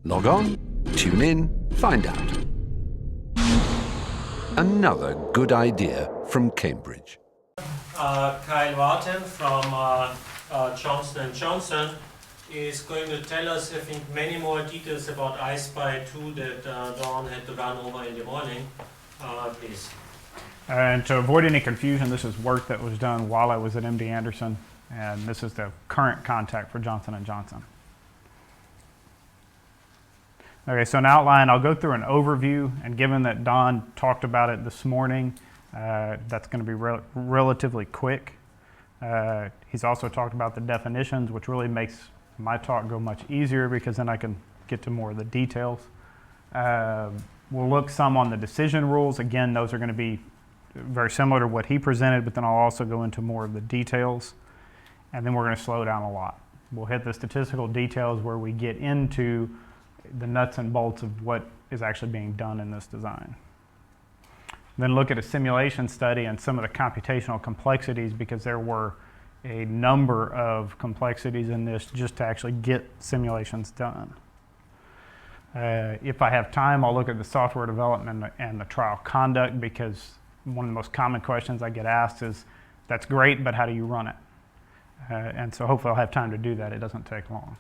Log on, tune in, find out. Another good idea from Cambridge. Kyle Wathen from Johnson & Johnson is going to tell us, I think, many more details about ISPY-2 that Dawn had to run over in the morning. Please. And to avoid any confusion, this is work that was done while I was at MD Anderson, and this is the current contact for Johnson & Johnson. Okay, so an outline, I'll go through an overview, and given that Don talked about it this morning, that's going to be relatively quick. He's also talked about the definitions, which really makes my talk go much easier because then I can get to more of the details. We'll look some on the decision rules. Again, those are going to be very similar to what he presented, but then I'll also go into more of the details. And then we're going to slow down a lot. We'll hit the statistical details where we get into the nuts and bolts of what is actually being done in this design. Then look at a simulation study and some of the computational complexities, because there were a number of complexities in this just to actually get simulations done. If I have time, I'll look at the software development and the trial conduct, because one of the most common questions I get asked is, that's great, but how do you run it? And so hopefully I'll have time to do that. It doesn't take long.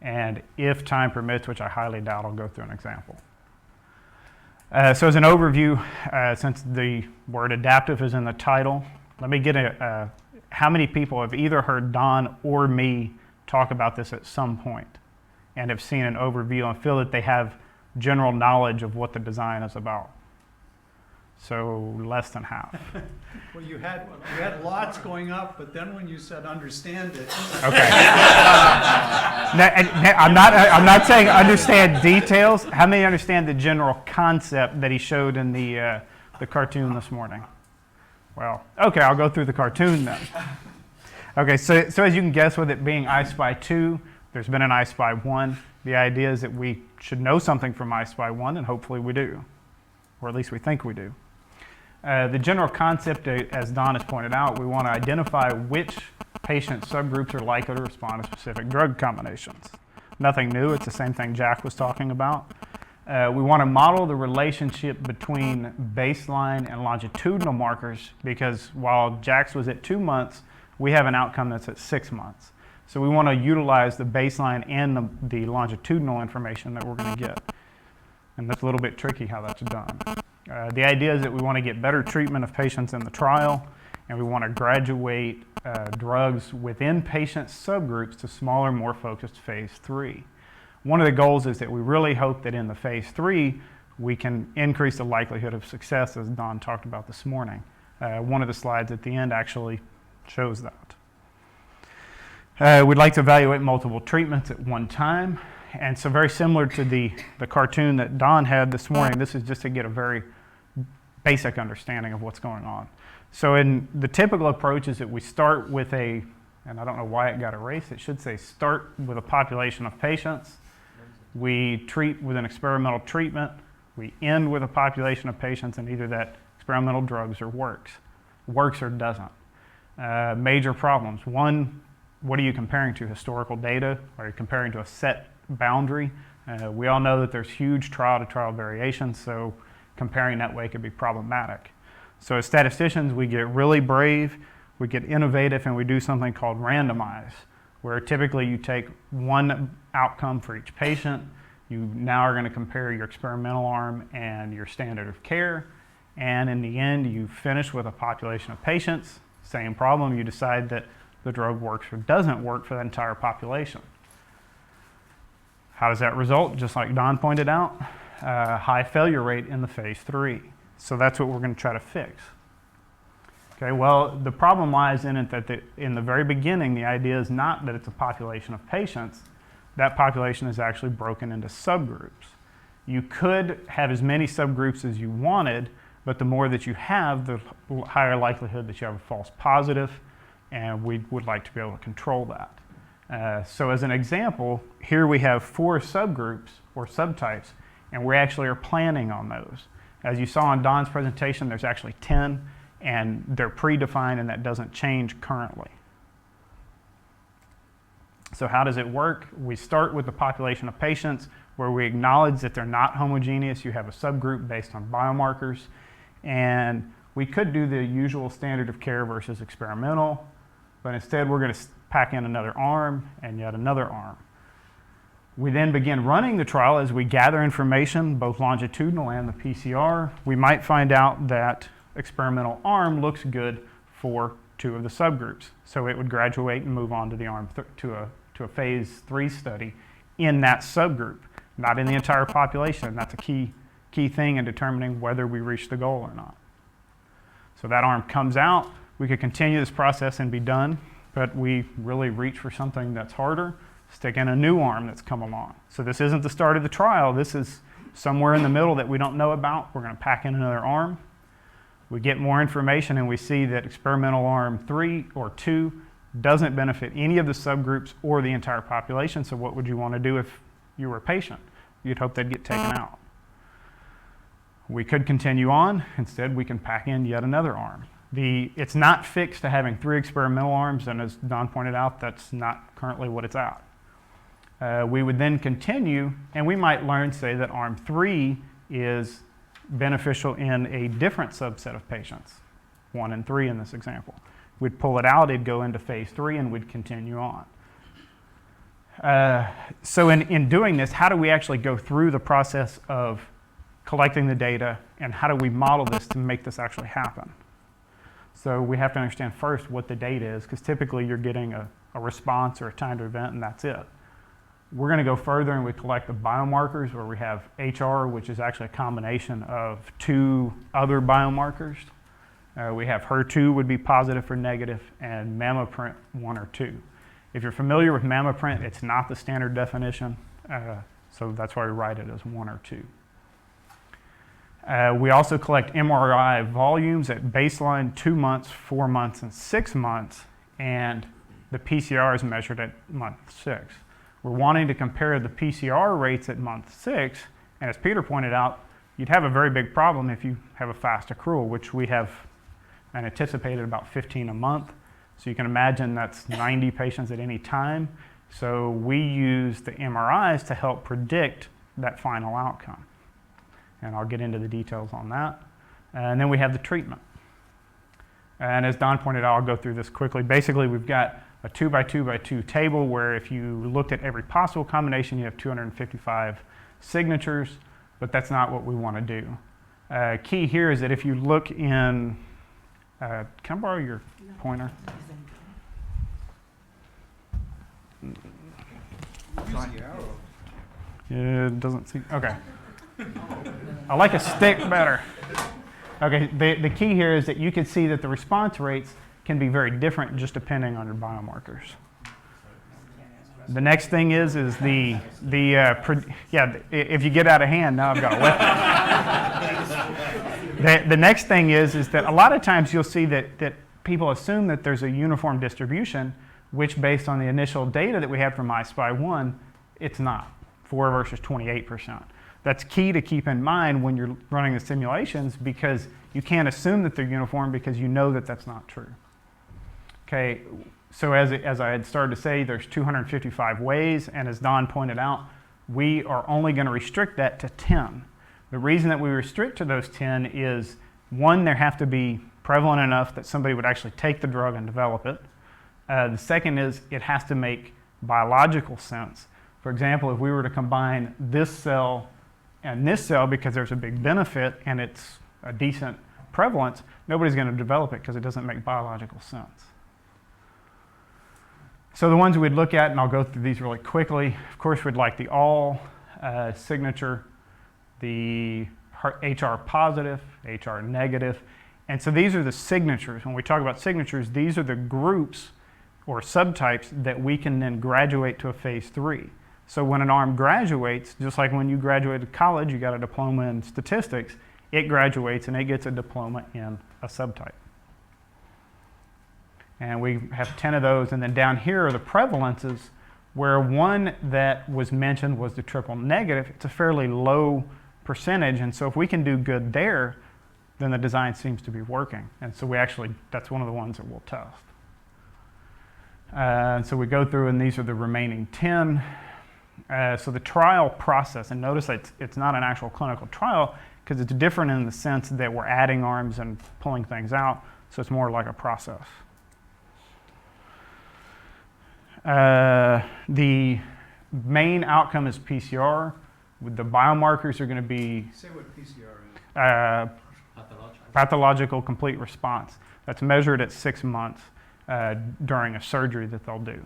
And if time permits, which I highly doubt, I'll go through an example. So as an overview, since the word adaptive is in the title, let me get how many people have either heard Don or me talk about this at some point and have seen an overview and feel that they have general knowledge of what the design is about? So less than half. Well, you had lots going up, but then when you said understand it. Okay. I'm not saying understand details. How many understand the general concept that he showed in the cartoon this morning? Well, okay, I'll go through the cartoon then. Okay, so as you can guess, with it being ISPY-2, there's been an ISPY-1. The idea is that we should know something from ISPY-1, and hopefully we do, or at least we think we do. The general concept, as Don has pointed out, we want to identify which patient subgroups are likely to respond to specific drug combinations. Nothing new, it's the same thing Jack was talking about. We want to model the relationship between baseline and longitudinal markers, because while Jack's was at 2 months, we have an outcome that's at 6 months. So we want to utilize the baseline and the longitudinal information that we're going to get. And that's a little bit tricky how that's done. The idea is that we want to get better treatment of patients in the trial, and we want to graduate drugs within patient subgroups to smaller, more focused phase 3. One of the goals is that we really hope that in the phase 3, we can increase the likelihood of success, as Don talked about this morning. One of the slides at the end actually shows that. We'd like to evaluate multiple treatments at one time. And so very similar to the cartoon that Don had this morning, this is just to get a very basic understanding of what's going on. So in the typical approach is that we start with and I don't know why it got erased, it should say start with a population of patients. We treat with an experimental treatment. We end with a population of patients, and either that experimental drugs or works or doesn't. Major problems. One, what are you comparing to? Historical data? Are you comparing to a set boundary? We all know that there's huge trial-to-trial variations, so comparing that way could be problematic. So as statisticians, we get really brave, we get innovative, and we do something called randomize, where typically you take one outcome for each patient. You now are going to compare your experimental arm and your standard of care, and in the end, you finish with a population of patients. Same problem, you decide that the drug works or doesn't work for the entire population. How does that result? Just like Don pointed out, high failure rate in the phase 3. So that's what we're going to try to fix. Okay, well, the problem lies in it that in the very beginning, the idea is not that it's a population of patients. That population is actually broken into subgroups. You could have as many subgroups as you wanted, but the more that you have, the higher likelihood that you have a false positive, and we would like to be able to control that. So as an example, here we have 4 subgroups or subtypes, and we actually are planning on those. As you saw in Don's presentation, there's actually 10, and they're predefined, and that doesn't change currently. So how does it work? We start with the population of patients where we acknowledge that they're not homogeneous. You have a subgroup based on biomarkers. And we could do the usual standard of care versus experimental, but instead we're going to pack in another arm and yet another arm. We then begin running the trial as we gather information, both longitudinal and the PCR. We might find out that experimental arm looks good for 2 of the subgroups. So it would graduate and move on to the arm to a phase 3 study in that subgroup, not in the entire population. That's a key thing in determining whether we reach the goal or not. So that arm comes out. We could continue this process and be done, but we really reach for something that's harder, stick in a new arm that's come along. So this isn't the start of the trial. This is somewhere in the middle that we don't know about. We're going to pack in another arm. We get more information and we see that experimental arm 3 or 2 doesn't benefit any of the subgroups or the entire population. So what would you want to do if you were a patient? You'd hope they'd get taken out. We could continue on. Instead, we can pack in yet another arm. It's not fixed to having 3 experimental arms, and as Don pointed out, that's not currently what it's at. We would then continue, and we might learn, say, that arm 3 is beneficial in a different subset of patients, 1 and 3 in this example. We'd pull it out, it'd go into phase 3, and we'd continue on. So in doing this, how do we actually go through the process of collecting the data, and how do we model this to make this actually happen? So we have to understand first what the data is, because typically you're getting a response or a timed event, and that's it. We're going to go further and we collect the biomarkers where we have HR, which is actually a combination of 2 other biomarkers. We have HER2 would be positive or negative, and mammaprint 1 or 2. If you're familiar with mammaprint, it's not the standard definition, so that's why we write it as 1 or 2. We also collect MRI volumes at baseline, 2 months, 4 months, and 6 months, and the PCR is measured at month 6. We're wanting to compare the PCR rates at month 6, and as Peter pointed out, you'd have a very big problem if you have a fast accrual, which we have an anticipated about 15 a month. So you can imagine that's 90 patients at any time. So we use the MRIs to help predict that final outcome. And I'll get into the details on that. And then we have the treatment. And as Don pointed out, I'll go through this quickly. Basically, we've got a 2 by 2 by 2 table where if you looked at every possible combination, you have 255 signatures, but that's not what we want to do. Key here is that if you look in, can I borrow your pointer? It doesn't seem, okay. I like a stick better. Okay, the key here is that you can see that the response rates can be very different just depending on your biomarkers. The next thing is if you get out of hand, now I've got a weapon. The next thing is that a lot of times you'll see that people assume that there's a uniform distribution, which based on the initial data that we had from ISPY-1, it's not, 4 versus 28%. That's key to keep in mind when you're running the simulations because you can't assume that they're uniform because you know that that's not true. Okay, so as I had started to say, there's 255 ways, and as Don pointed out, we are only going to restrict that to 10. The reason that we restrict to those 10 is, 1, there have to be prevalent enough that somebody would actually take the drug and develop it. The second is it has to make biological sense. For example, if we were to combine this cell and this cell because there's a big benefit and it's a decent prevalence, nobody's going to develop it because it doesn't make biological sense. So the ones we'd look at, and I'll go through these really quickly, of course we'd like the all signature, the HR positive, HR negative, and so these are the signatures. When we talk about signatures, these are the groups or subtypes that we can then graduate to a phase 3. So when an arm graduates, just like when you graduated college, you got a diploma in statistics, it graduates and it gets a diploma in a subtype. And we have 10 of those, and then down here are the prevalences, where one that was mentioned was the triple negative. It's a fairly low percentage, and so if we can do good there, then the design seems to be working. And so that's one of the ones that we'll test. So we go through, and these are the remaining 10. So the trial process, and notice that it's not an actual clinical trial because it's different in the sense that we're adding arms and pulling things out, so it's more like a process. The main outcome is PCR. The biomarkers are going to be Say what PCR is. pathological complete response. That's measured at 6 months during a surgery that they'll do.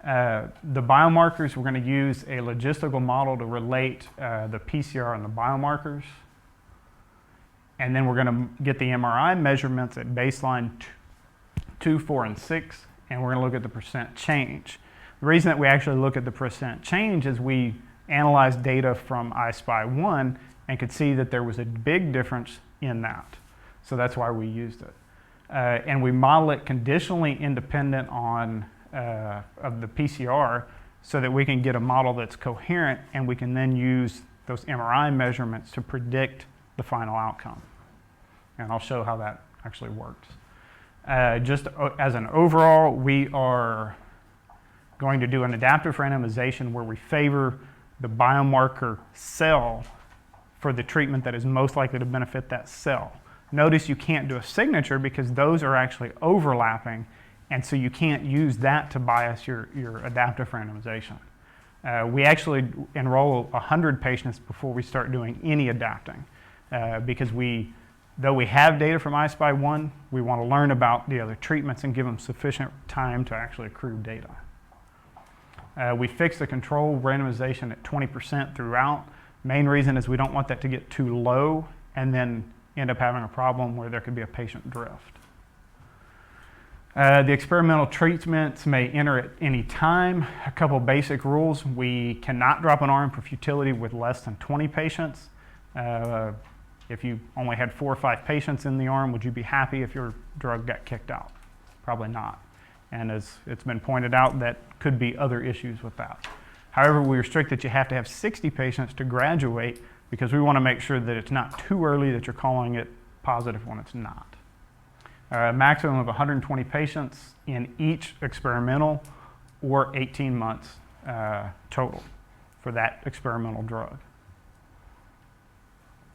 The biomarkers, we're going to use a logistical model to relate the PCR and the biomarkers. And then we're going to get the MRI measurements at baseline 2, 4, and 6, and we're going to look at the percent change. The reason that we actually look at the percent change is we analyzed data from ISPY-1 and could see that there was a big difference in that. So that's why we used it. And we model it conditionally independent on of the PCR so that we can get a model that's coherent, and we can then use those MRI measurements to predict the final outcome. And I'll show how that actually works. Just as an overall, we are going to do an adaptive randomization where we favor the biomarker cell for the treatment that is most likely to benefit that cell. Notice you can't do a signature because those are actually overlapping, and so you can't use that to bias your adaptive randomization. We actually enroll 100 patients before we start doing any adapting because though we have data from ISPY-1, we want to learn about the other treatments and give them sufficient time to actually accrue data. We fix the control randomization at 20% throughout. Main reason is we don't want that to get too low and then end up having a problem where there could be a patient drift. The experimental treatments may enter at any time. A couple basic rules. We cannot drop an arm for futility with less than 20 patients. If you only had 4 or 5 patients in the arm, would you be happy if your drug got kicked out? Probably not. And as it's been pointed out, that could be other issues with that. However, we restrict that you have to have 60 patients to graduate because we want to make sure that it's not too early that you're calling it positive when it's not. A maximum of 120 patients in each experimental, or 18 months total for that experimental drug.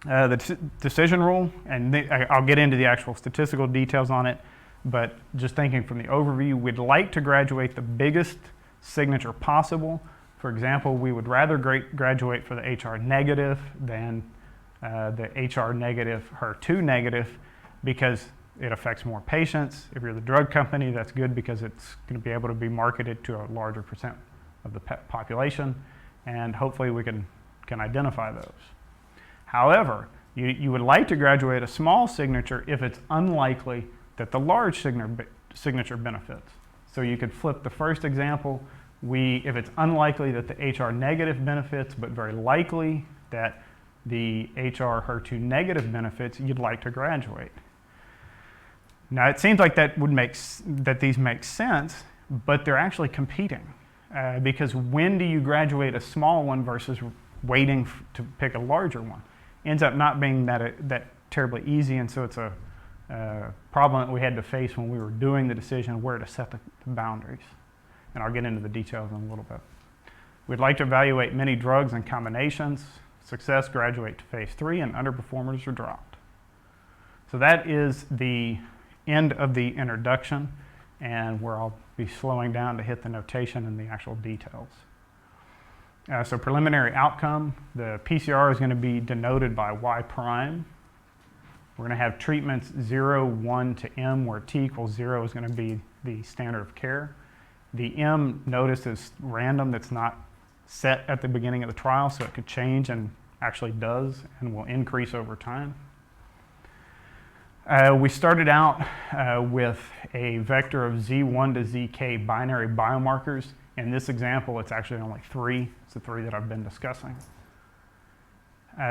The decision rule, and I'll get into the actual statistical details on it, but just thinking from the overview, we'd like to graduate the biggest signature possible. For example, we would rather graduate for the HR negative than the HR negative, HER2 negative, because it affects more patients. If you're the drug company, that's good because it's going to be able to be marketed to a larger percent of the population, and hopefully we can identify those. However, you would like to graduate a small signature if it's unlikely that the large signature benefits. So you could flip the first example. If it's unlikely that the HR negative benefits, but very likely that the HR HER2 negative benefits, you'd like to graduate. Now it seems like that these make sense, but they're actually competing because when do you graduate a small one versus waiting to pick a larger one? Ends up not being that terribly easy, and so it's a problem that we had to face when we were doing the decision where to set the boundaries. And I'll get into the details in a little bit. We'd like to evaluate many drugs and combinations. Success, graduate to phase 3, and underperformers are dropped. So that is the end of the introduction, and where I'll be slowing down to hit the notation and the actual details. So preliminary outcome, the PCR is going to be denoted by Y prime. We're going to have treatments 0, 1 to M, where T equals 0 is going to be the standard of care. The M, notice, is random. That's not set at the beginning of the trial, so it could change, and actually does, and will increase over time. We started out with a vector of Z1 to ZK binary biomarkers. In this example, it's actually only 3. It's the 3 that I've been discussing.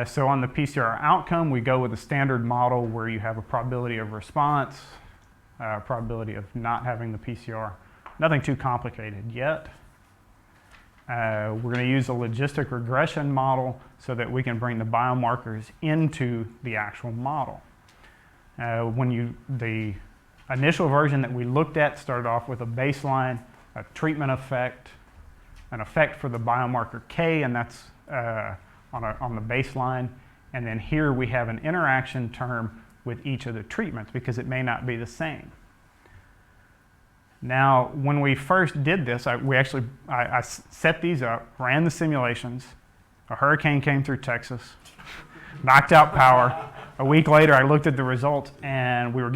So on the PCR outcome, we go with a standard model where you have a probability of response, probability of not having the PCR. Nothing too complicated yet. We're going to use a logistic regression model so that we can bring the biomarkers into the actual model. The initial version that we looked at started off with a baseline, a treatment effect, an effect for the biomarker K, and that's on the baseline. And then here we have an interaction term with each of the treatments because it may not be the same. Now, when we first did this, I set these up, ran the simulations. A hurricane came through Texas, knocked out power. A week later, I looked at the results, and we were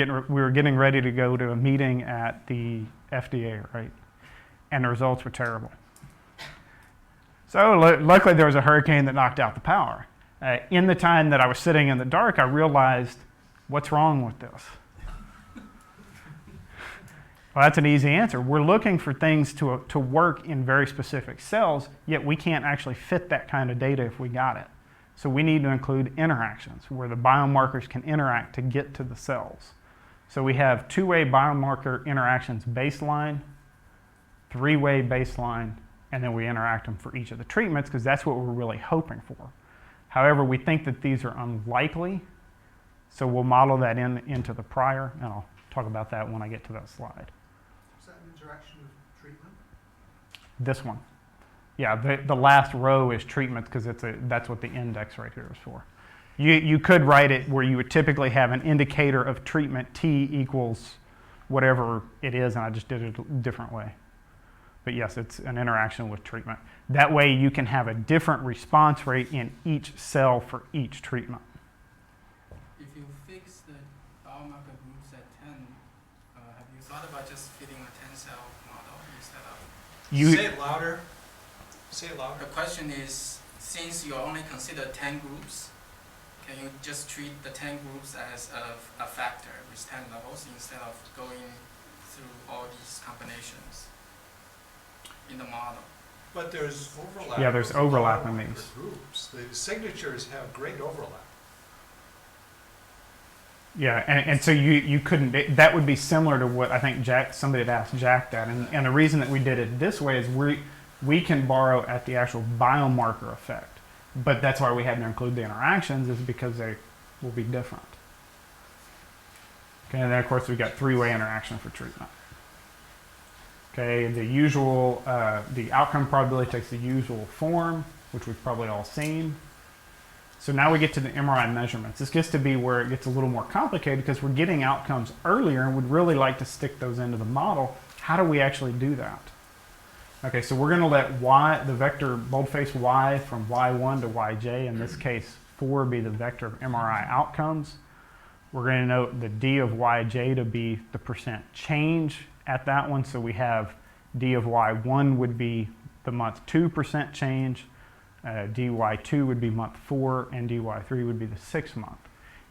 getting ready to go to a meeting at the FDA, right? And the results were terrible. So luckily, there was a hurricane that knocked out the power. In the time that I was sitting in the dark, I realized, what's wrong with this? Well, that's an easy answer. We're looking for things to work in very specific cells, yet we can't actually fit that kind of data if we got it. So we need to include interactions where the biomarkers can interact to get to the cells. So we have two-way biomarker interactions baseline, three-way baseline, and then we interact them for each of the treatments because that's what we're really hoping for. However, we think that these are unlikely, so we'll model that into the prior, and I'll talk about that when I get to that slide. Is that an interaction with treatment? This one. Yeah, the last row is treatments because that's what the index right here is for. You could write it where you would typically have an indicator of treatment T equals whatever it is, and I just did it a different way. But yes, it's an interaction with treatment. That way you can have a different response rate in each cell for each treatment. If you fix the biomarker groups at 10, have you thought about just fitting a 10-cell model instead of? Say it louder. Say it louder. The question is, since you only consider 10 groups, can you just treat the 10 groups as a factor with 10 levels instead of going through all these combinations in the model? But there's overlap. Yeah, there's with the overlap in biomarker these. Groups. The signatures have great overlap. Yeah, and so you couldn't, that would be similar to what I think somebody had asked Jack that. And the reason that we did it this way is we can borrow at the actual biomarker effect. But that's why we had to include the interactions, is because they will be different. Okay, and then of course we've got three-way interaction for treatment. Okay, the usual, the outcome probability takes the usual form, which we've probably all seen. So now we get to the MRI measurements. This gets to be where it gets a little more complicated because we're getting outcomes earlier and would really like to stick those into the model. How do we actually do that? Okay, so we're going to let y, the vector boldface y from y1 to yj, in this case 4 be the vector of MRI outcomes. We're going to note the d of yj to be the percent change at that one. So we have d of y1 would be the month 2% change, dy2 would be month 4, and dy3 would be the 6th month.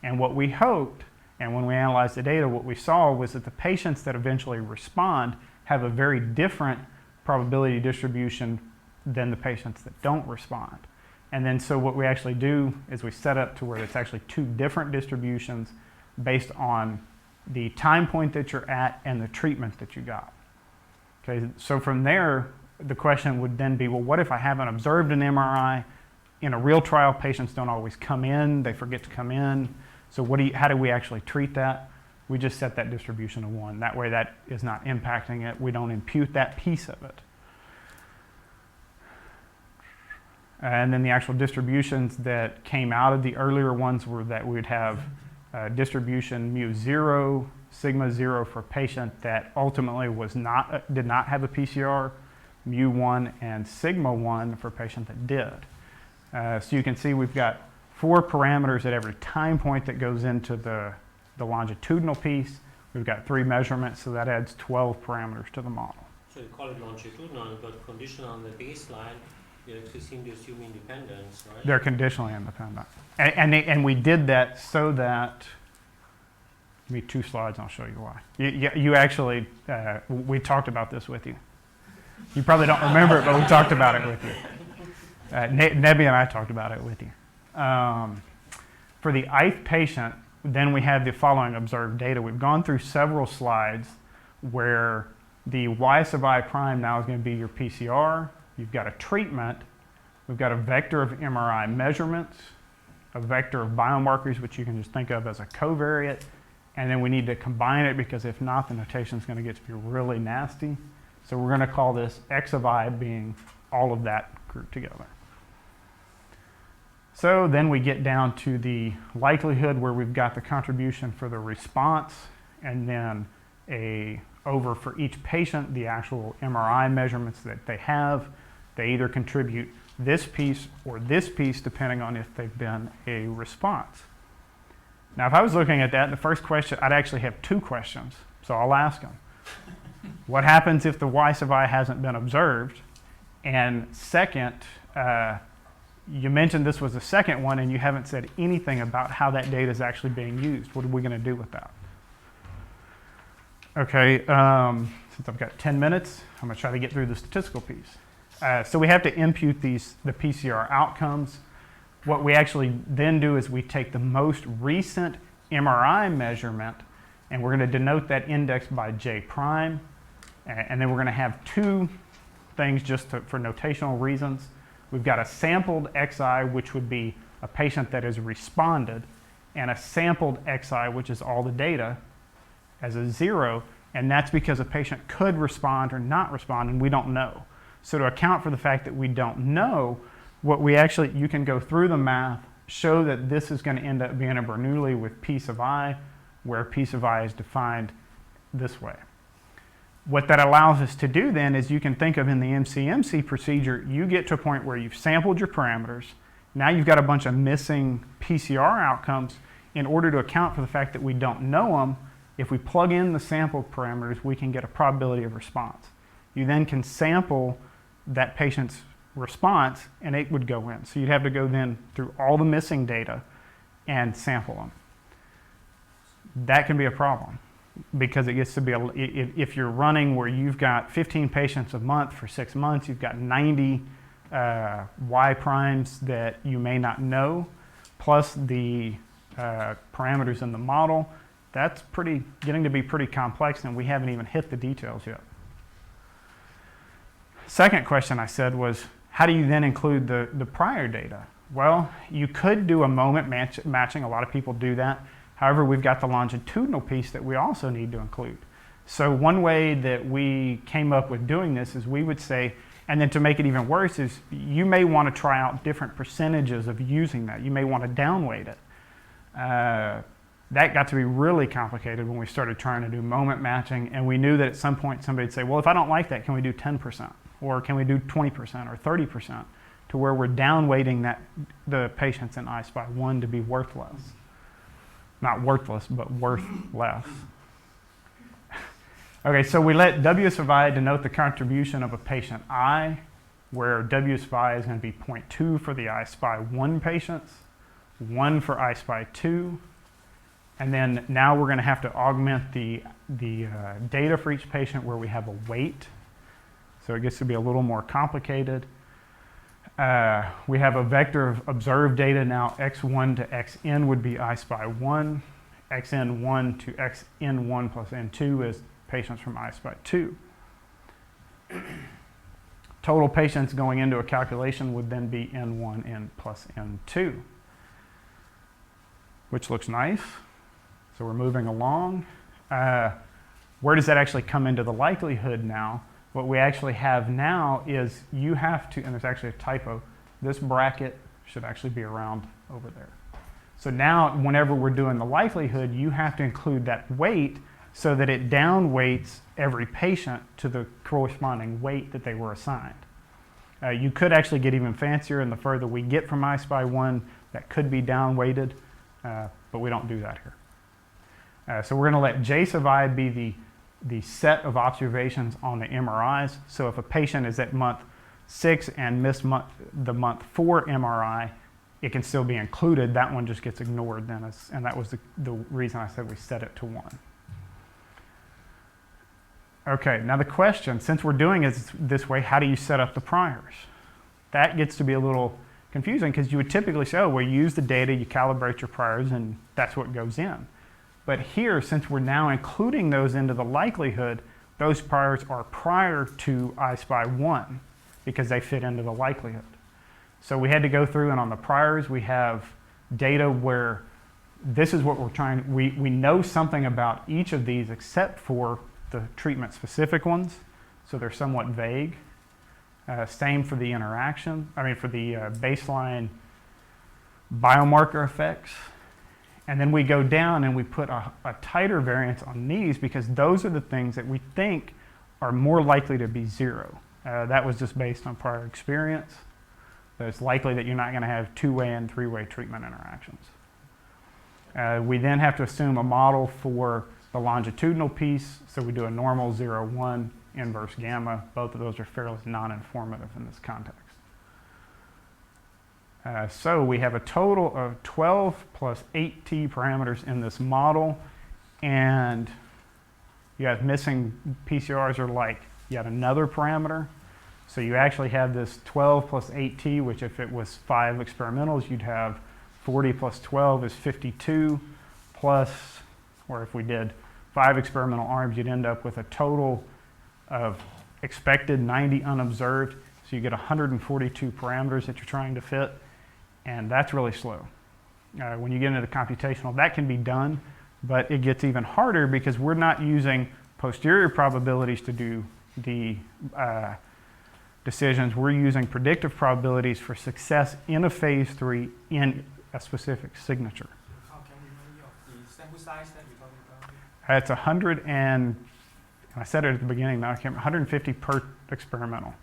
And what we hoped, and when we analyzed the data, what we saw was that the patients that eventually respond have a very different probability distribution than the patients that don't respond. And then so what we actually do is we set up to where it's actually two different distributions based on the time point that you're at and the treatment that you got. Okay, so from there, the question would then be, well, what if I haven't observed an MRI? In a real trial, patients don't always come in, they forget to come in. So how do we actually treat that? We just set that distribution to 1. That way that is not impacting it. We don't impute that piece of it. And then the actual distributions that came out of the earlier ones were that we would have distribution mu0, sigma 0 for a patient that ultimately did not have a PCR, mu1 and sigma 1 for a patient that did. So you can see we've got 4 parameters at every time point that goes into the longitudinal piece. We've got 3 measurements, so that adds 12 parameters to the model. So you call it longitudinal, but conditional on the baseline, you actually seem to assume independence, right? They're conditionally independent. And we did that so that, give me 2 slides and I'll show you why. You actually, we talked about this with you. You probably don't remember it, but we talked about it with you. Nebby and I talked about it with you. For the ith patient, then we have the following observed data. We've gone through several slides where the y sub I prime now is going to be your PCR. You've got a treatment. We've got a vector of MRI measurements, a vector of biomarkers, which you can just think of as a covariate, and then we need to combine it because if not, the notation is going to get to be really nasty. So we're going to call this X of I being all of that grouped together. So then we get down to the likelihood where we've got the contribution for the response and then over for each patient, the actual MRI measurements that they have. They either contribute this piece or this piece depending on if they've been a response. Now, if I was looking at that, the first question, I'd actually have two questions. So I'll ask them. What happens if the Y sub I hasn't been observed? And second, you mentioned this was the second one and you haven't said anything about how that data is actually being used. What are we going to do with that? Okay, since I've got 10 minutes, I'm going to try to get through the statistical piece. So we have to impute the PCR outcomes. What we actually then do is we take the most recent MRI measurement and we're going to denote that index by J prime. And then we're going to have two things just for notational reasons. We've got a sampled XI, which would be a patient that has responded, and a sampled XI, which is all the data, as a 0. And that's because a patient could respond or not respond, and we don't know. So to account for the fact that we don't know, you can go through the math, show that this is going to end up being a Bernoulli with P sub I, where P sub I is defined this way. What that allows us to do then is you can think of in the MCMC procedure, you get to a point where you've sampled your parameters. Now you've got a bunch of missing PCR outcomes. In order to account for the fact that we don't know them, if we plug in the sampled parameters, we can get a probability of response. You then can sample that patient's response and it would go in. So you'd have to go then through all the missing data and sample them. That can be a problem because it gets to be, if you're running where you've got 15 patients a month for 6 months, you've got 90 Y primes that you may not know, plus the parameters in the model, that's getting to be pretty complex and we haven't even hit the details yet. Second question I said was, how do you then include the prior data? Well, you could do a moment matching. A lot of people do that. However, we've got the longitudinal piece that we also need to include. So one way that we came up with doing this is we would say, and then to make it even worse is you may want to try out different percentages of using that. You may want to downweight it. That got to be really complicated when we started trying to do moment matching, and we knew that at some point somebody would say, well, if I don't like that, can we do 10%? Or can we do 20% or 30%? To where we're downweighting the patients in ISPY-1 to be worth less. Not worthless, but worth less. Okay, so we let W sub I denote the contribution of a patient I, where W sub I is going to be 0.2 for the ISPY-1 patients, 1 for ISPY-2, and then now we're going to have to augment the data for each patient where we have a weight. So it gets to be a little more complicated. We have a vector of observed data now. X1 to Xn would be ISPY-1. Xn1 to Xn1 plus N2 is patients from ISPY-2. Total patients going into a calculation would then be N1 N plus N2, which looks nice. So we're moving along. Where does that actually come into the likelihood now? What we actually have now is you have to, and there's actually a typo, this bracket should actually be around over there. So now whenever we're doing the likelihood, you have to include that weight so that it downweights every patient to the corresponding weight that they were assigned. You could actually get even fancier, and the further we get from ISPY-1, that could be downweighted, but we don't do that here. So we're going to let J sub I be the set of observations on the MRIs. So if a patient is at month 6 and missed the month 4 MRI, it can still be included. That one just gets ignored then, and that was the reason I said we set it to 1. Okay, now the question, since we're doing it this way, how do you set up the priors? That gets to be a little confusing because you would typically say, oh, well, you use the data, you calibrate your priors, and that's what goes in. But here, since we're now including those into the likelihood, those priors are prior to ISPY-1 because they fit into the likelihood. So we had to go through, and on the priors, we have data where this is what we're trying, we know something about each of these except for the treatment-specific ones, so they're somewhat vague. Same for the for the baseline biomarker effects. And then we go down and we put a tighter variance on these because those are the things that we think are more likely to be zero. That was just based on prior experience. So it's likely that you're not going to have two-way and three-way treatment interactions. We then have to assume a model for the longitudinal piece. So we do a normal 0, 1, inverse gamma. Both of those are fairly non-informative in this context. So we have a total of 12 plus 8t parameters in this model, and you have missing PCRs are like yet another parameter. So you actually have this 12 plus 8t, which if it was 5 experimentals, you'd have 40 plus 12 is 52 plus, or if we did 5 experimental arms, you'd end up with a total of expected 90 unobserved. So you get 142 parameters that you're trying to fit. And that's really slow. When you get into the computational, that can be done, but it gets even harder because we're not using posterior probabilities to do the decisions. We're using predictive probabilities for success in a phase 3 in a specific signature. How can we know the sample size that we're talking about? It's 100 and I said it at the beginning, now I can't remember, 150 per experimental.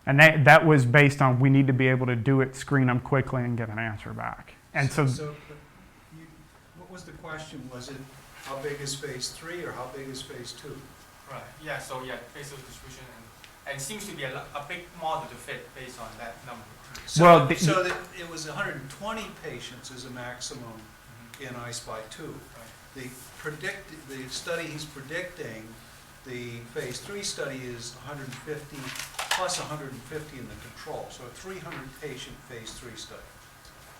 And that was based on we need to be able to do it, screen them quickly, and get an answer back. And so What was the question? Was it how big is phase 3 or how big is phase 2? Right. Yeah. So yeah, phasal distribution and seems to be a big model to fit based on that number. So, Well, so that it was 120 patients as a maximum in ISPY-2. The study he's predicting, the phase 3 study is 150 plus 150 in the control, so a 300 patient phase 3 study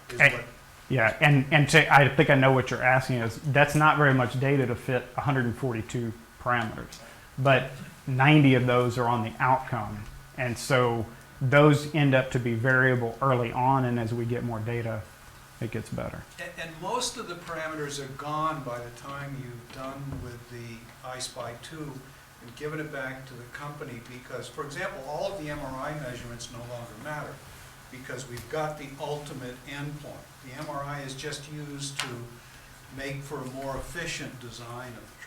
is Hey. what. yeah, and I think I know what you're asking is that's not very much data to fit 142 parameters, but 90 of those are on the outcome, and so those end up to be variable early on, and as we get more data, it gets better. And most of the parameters are gone by the time you've done with the ISPY-2 and given it back to the company because, for example, all of the MRI measurements no longer matter because we've got the ultimate endpoint. The MRI is just used to make for a more efficient design of the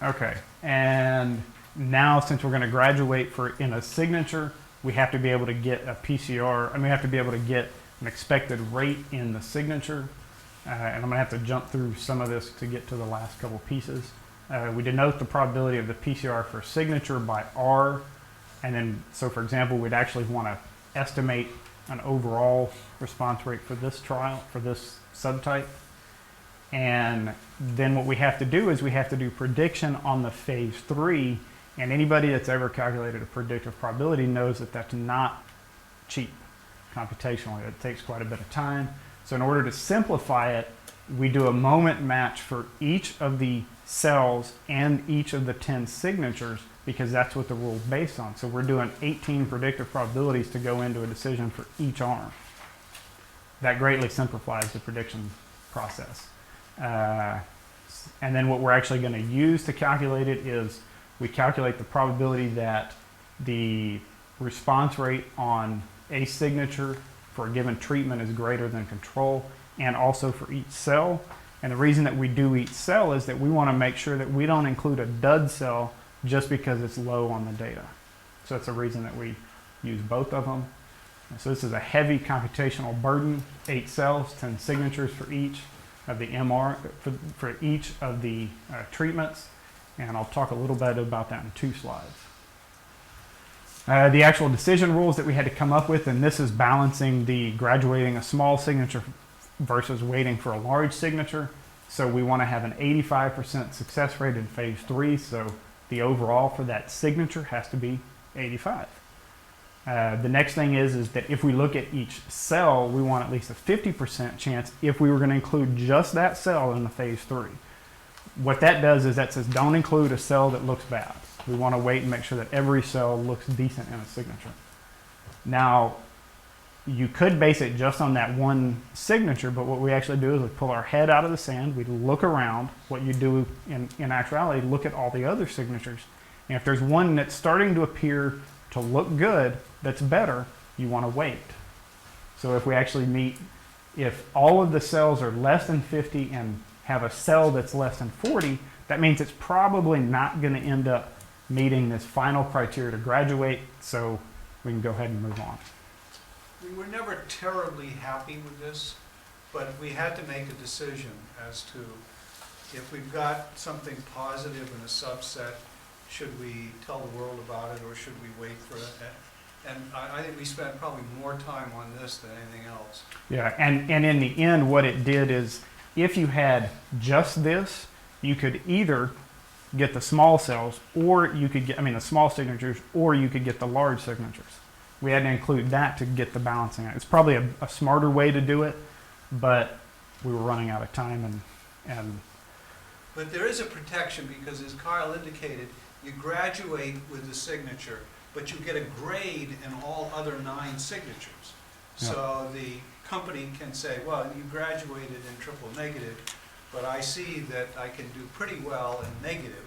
trial. Okay, and now since we're going to graduate in a signature, we have to be able to get a PCR, and we have to be able to get an expected rate in the signature. And I'm going to have to jump through some of this to get to the last couple pieces. We denote the probability of the PCR for signature by R. And then, so for example, we'd actually want to estimate an overall response rate for this trial, for this subtype. And then what we have to do is we have to do prediction on the phase 3. And anybody that's ever calculated a predictive probability knows that that's not cheap computationally. It takes quite a bit of time. So in order to simplify it, we do a moment match for each of the cells and each of the 10 signatures because that's what the rule is based on. So we're doing 18 predictive probabilities to go into a decision for each arm. That greatly simplifies the prediction process. And then what we're actually going to use to calculate it is we calculate the probability that the response rate on a signature for a given treatment is greater than control, and also for each cell. And the reason that we do each cell is that we want to make sure that we don't include a dud cell just because it's low on the data. So that's the reason that we use both of them. And so this is a heavy computational burden, 8 cells, 10 signatures for each of the MR, for each of the treatments. And I'll talk a little bit about that in 2 slides. The actual decision rules that we had to come up with, and this is balancing the graduating a small signature versus waiting for a large signature. So we want to have an 85% success rate in phase 3. So the overall for that signature has to be 85. The next thing is that if we look at each cell, we want at least a 50% chance if we were going to include just that cell in the phase 3. What that does is that says don't include a cell that looks bad. We want to wait and make sure that every cell looks decent in a signature. Now, you could base it just on that one signature, but what we actually do is we pull our head out of the sand, we look around. What you do in actuality, look at all the other signatures. And if there's one that's starting to appear to look good, that's better, you want to wait. So if we actually meet, if all of the cells are less than 50 and have a cell that's less than 40, that means it's probably not going to end up meeting this final criteria to graduate, so we can go ahead and move on. We were never terribly happy with this, but we had to make a decision as to if we've got something positive in a subset, should we tell the world about it or should we wait for it? And I think we spent probably more time on this than anything else. Yeah, and in the end, what it did is, if you had just this, you could either get the small cells, or you could get, the small signatures, or you could get the large signatures. We had to include that to get the balancing out. It's probably a smarter way to do it, but we were running out of time and But there is a protection because, as Kyle indicated, you graduate with the signature, but you get a grade in all other 9 signatures. Yeah. So the company can say, well, you graduated in triple negative, but I see that I can do pretty well in negative,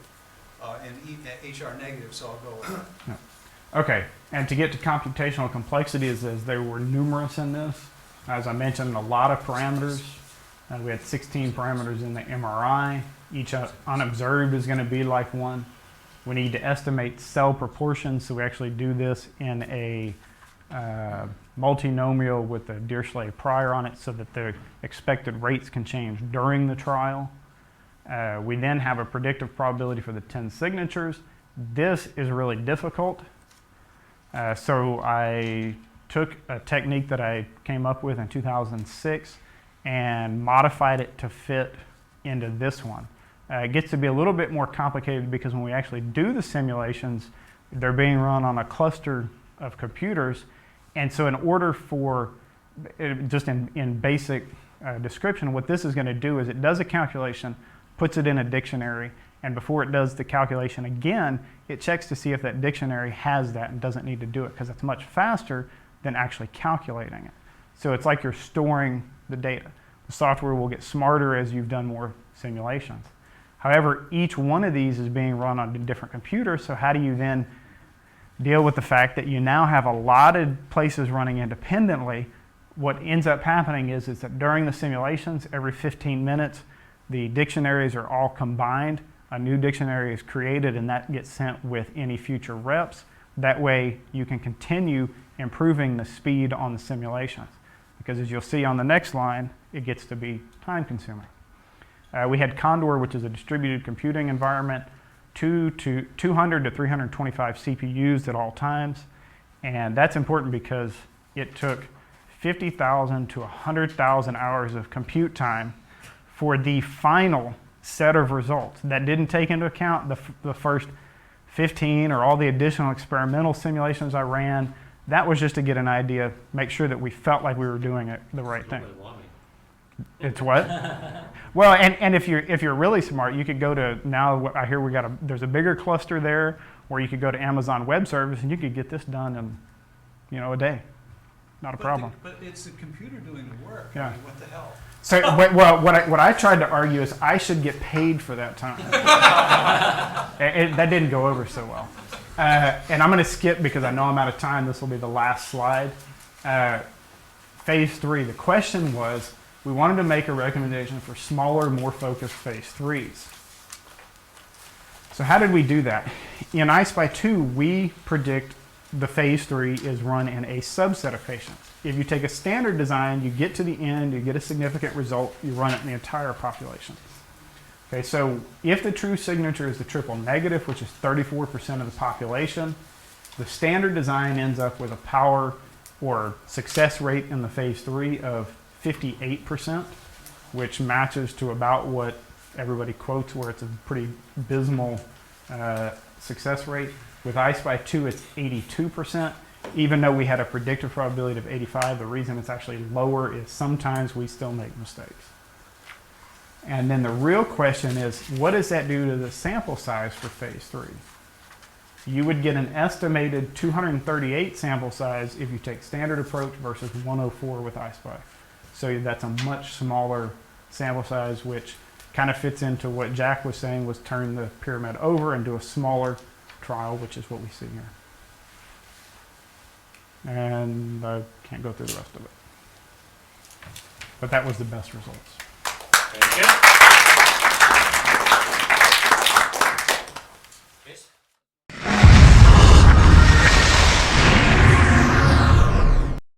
in HR negative, so I'll go with that. Yeah. Okay, and to get to computational complexities, as there were numerous in this, as I mentioned, a lot of parameters. We had 16 parameters in the MRI. Each unobserved is going to be like one. We need to estimate cell proportions, so we actually do this in a multinomial with a Dirichlet prior on it so that the expected rates can change during the trial. We then have a predictive probability for the 10 signatures. This is really difficult. So I took a technique that I came up with in 2006 and modified it to fit into this one. It gets to be a little bit more complicated because when we actually do the simulations, they're being run on a cluster of computers. And so in order for, just in basic description, what this is going to do is it does a calculation, puts it in a dictionary, and before it does the calculation again, it checks to see if that dictionary has that and doesn't need to do it, because it's much faster than actually calculating it. So it's like you're storing the data. The software will get smarter as you've done more simulations. However, each one of these is being run on a different computer, so how do you then deal with the fact that you now have a lot of places running independently? What ends up happening is that during the simulations, every 15 minutes, the dictionaries are all combined. A new dictionary is created, and that gets sent with any future reps. That way, you can continue improving the speed on the simulations. Because as you'll see on the next line, it gets to be time consuming. We had Condor, which is a distributed computing environment, 200 to 325 CPUs at all times. And that's important because it took 50,000 to 100,000 hours of compute time for the final set of results. That didn't take into account the first 15 or all the additional experimental simulations I ran. That was just to get an idea, make sure that we felt like we were doing it the right thing. It's what? Well, and if you're really smart, you could go to, now I hear there's a bigger cluster there, where you could go to Amazon Web Service and you could get this done in, a day. Not a problem. But it's the computer doing the work. Yeah. I mean, what the hell? So, what I tried to argue is I should get paid for that time. That didn't go over so well. And I'm going to skip because I know I'm out of time. This will be the last slide. Phase 3. The question was, we wanted to make a recommendation for smaller, more focused phase 3s. So how did we do that? In ISPY-2, we predict the phase 3 is run in a subset of patients. If you take a standard design, you get to the end, you get a significant result, you run it in the entire population. Okay, so if the true signature is the triple negative, which is 34% of the population, the standard design ends up with a power or success rate in the phase 3 of 58%, which matches to about what everybody quotes, where it's a pretty abysmal success rate. With ISPY-2, it's 82%. Even though we had a predictive probability of 85, the reason it's actually lower is sometimes we still make mistakes. And then the real question is, what does that do to the sample size for phase 3? You would get an estimated 238 sample size if you take standard approach versus 104 with ISPY. So that's a much smaller sample size, which kind of fits into what Jack was saying, was turn the pyramid over and do a smaller trial, which is what we see here. And I can't go through the rest of it. But that was the best results. Thank you.